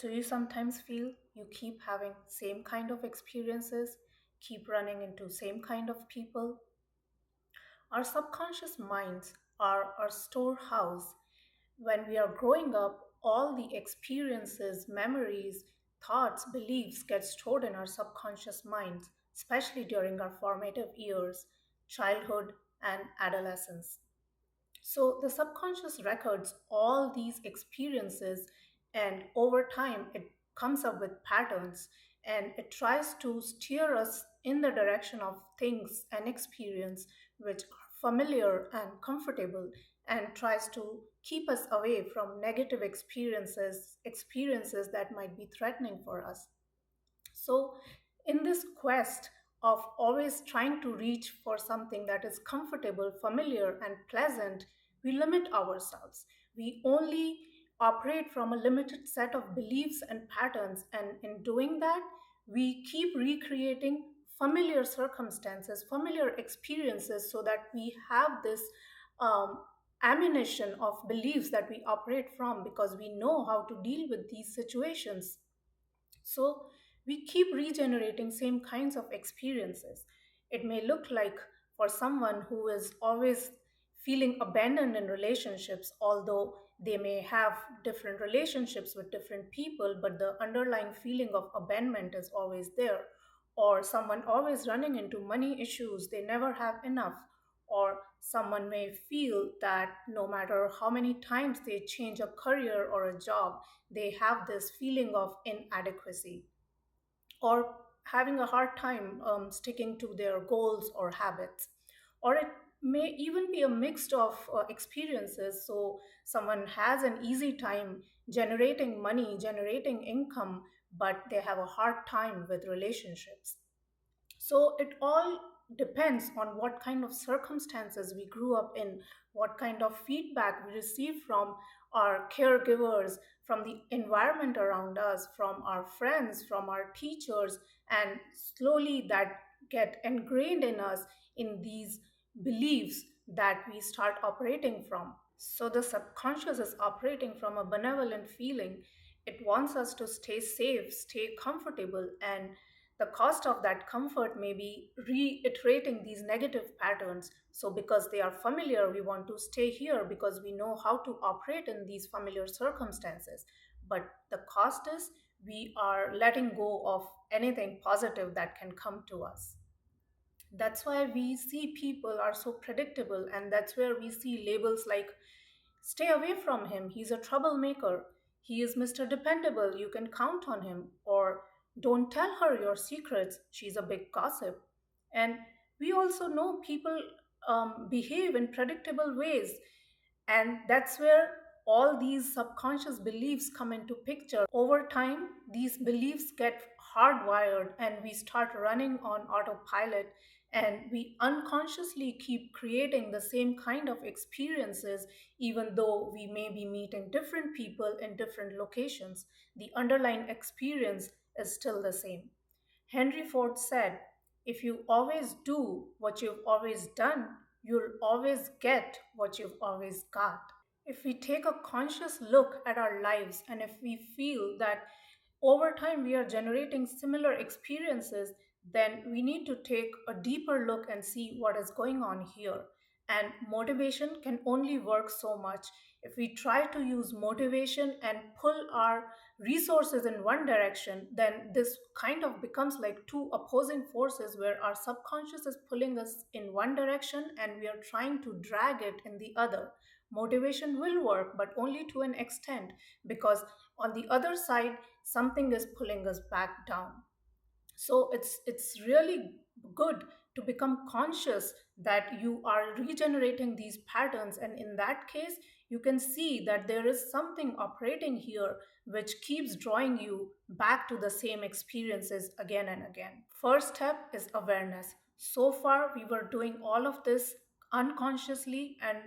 Do you sometimes feel you keep having same kind of experiences, keep running into same kind of people? Our subconscious minds are our storehouse. When we are growing up, all the experiences, memories, thoughts, beliefs get stored in our subconscious minds, especially during our formative years, childhood, and adolescence. So the subconscious records all these experiences, and over time, it comes up with patterns and it tries to steer us in the direction of things and experience which are familiar and comfortable, and tries to keep us away from negative experiences that might be threatening for us. So, in this quest of always trying to reach for something that is comfortable, familiar, and pleasant, we limit ourselves. We only operate from a limited set of beliefs and patterns, and in doing that, we keep recreating familiar circumstances, familiar experiences, so that we have this um, ammunition of beliefs that we operate from because we know how to deal with these situations. So we keep regenerating same kinds of experiences. It may look like for someone who is always feeling abandoned in relationships, although they may have different relationships with different people, but the underlying feeling of abandonment is always there. Or someone always running into money issues, they never have enough. Or someone may feel that no matter how many times they change a career or a job, they have this feeling of inadequacy or having a hard time sticking to their goals or habits. Or it may even be a mix of experiences. So, someone has an easy time generating money, generating income, but they have a hard time with relationships. So it all depends on what kind of circumstances we grew up in, what kind of feedback we receive from our caregivers, from the environment around us, from our friends, from our teachers, and slowly that get ingrained in us in these beliefs that we start operating from. So the subconscious is operating from a benevolent feeling. It wants us to stay safe, stay comfortable, and the cost of that comfort may be reiterating these negative patterns. So, because they are familiar, we want to stay here because we know how to operate in these familiar circumstances. But the cost is we are letting go of anything positive that can come to us. That's why we see people are so predictable, and that's where we see labels like stay away from him, he's a troublemaker, he is Mr. Dependable, you can count on him, or don't tell her your secrets, she's a big gossip. And we also know people behave in predictable ways, and that's where all these subconscious beliefs come into picture. Over time, these beliefs get hardwired and we start running on autopilot, and we unconsciously keep creating the same kind of experiences even though we may be meeting different people in different locations. The underlying experience is still the same. Henry Ford said, if you always do what you've always done, you'll always get what you've always got. If we take a conscious look at our lives and if we feel that over time we are generating similar experiences, then we need to take a deeper look and see what is going on here. And motivation can only work so much. If we try to use motivation and pull our resources in one direction, then this kind of becomes like two opposing forces where our subconscious is pulling us in one direction and we are trying to drag it in the other. Motivation will work, but only to an extent, because on the other side, something is pulling us back down. So it's really good to become conscious that you are regenerating these patterns, and in that case you can see that there is something operating here which keeps drawing you back to the same experiences again and again. First step is awareness. So far we were doing all of this unconsciously and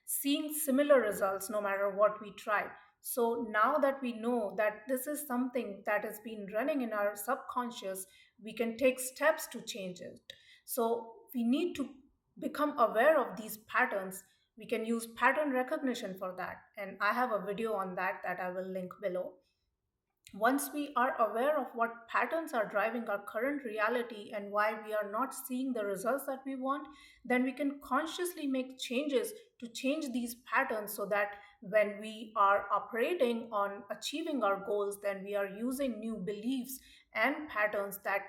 seeing similar results no matter what we try. So now that we know that this is something that has been running in our subconscious, we can take steps to change it. So we need to become aware of these patterns. We can use pattern recognition for that. And I have a video on that that I will link below. Once we are aware of what patterns are driving our current reality and why we are not seeing the results that we want, then we can consciously make changes to change these patterns so that when we are operating on achieving our goals, then we are using new beliefs and patterns that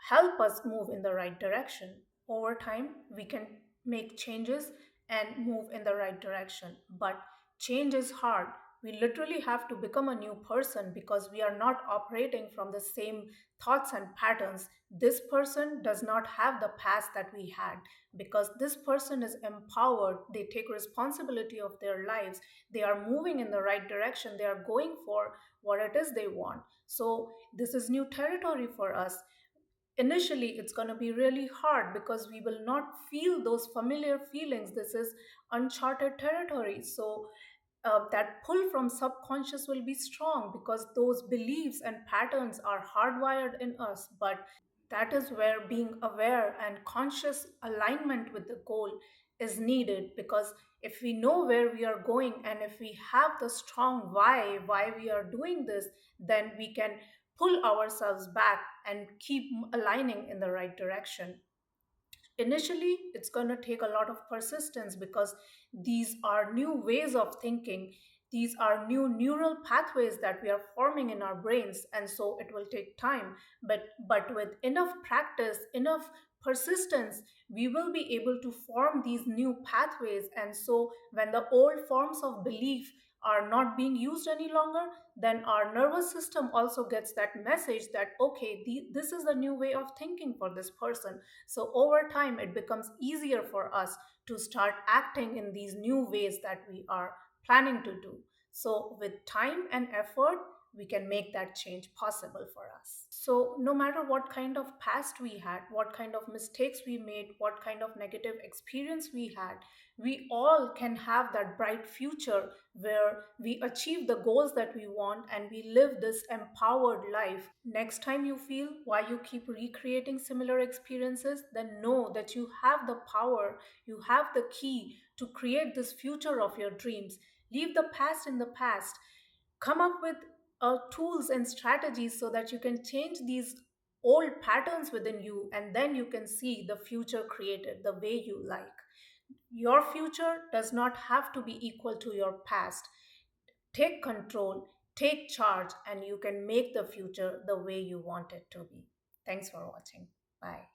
help us move in the right direction. Over time, we can make changes and move in the right direction. But change is hard. We literally have to become a new person because we are not operating from the same thoughts and patterns. This person does not have the past that we had because this person is empowered. They take responsibility of their lives. They are moving in the right direction. They are going for what it is they want. So, this is new territory for us. Initially, it's going to be really hard because we will not feel those familiar feelings. This is uncharted territory. So, that pull from subconscious will be strong because those beliefs and patterns are hardwired in us. But that is where being aware and conscious alignment with the goal is needed, because if we know where we are going and if we have the strong why we are doing this, then we can pull ourselves back and keep aligning in the right direction. Initially, it's going to take a lot of persistence because these are new ways of thinking. These are new neural pathways that we are forming in our brains, and so it will take time. But with enough practice, enough persistence, we will be able to form these new pathways. And so when the old forms of belief are not being used any longer, then our nervous system also gets that message that, okay, this is the new way of thinking for this person. So over time, it becomes easier for us to start acting in these new ways that we are planning to do. So with time and effort, we can make that change possible for us. So, no matter what kind of past we had, what kind of mistakes we made, what kind of negative experience we had, we all can have that bright future where we achieve the goals that we want and we live this empowered life. Next time you feel why you keep recreating similar experiences, then know that you have the power, you have the key to create this future of your dreams. Leave the past in the past. Come up with tools and strategies so that you can change these old patterns within you, and then you can see the future created the way you like. Your future does not have to be equal to your past. Take control, take charge, and you can make the future the way you want it to be. Thanks for watching. Bye.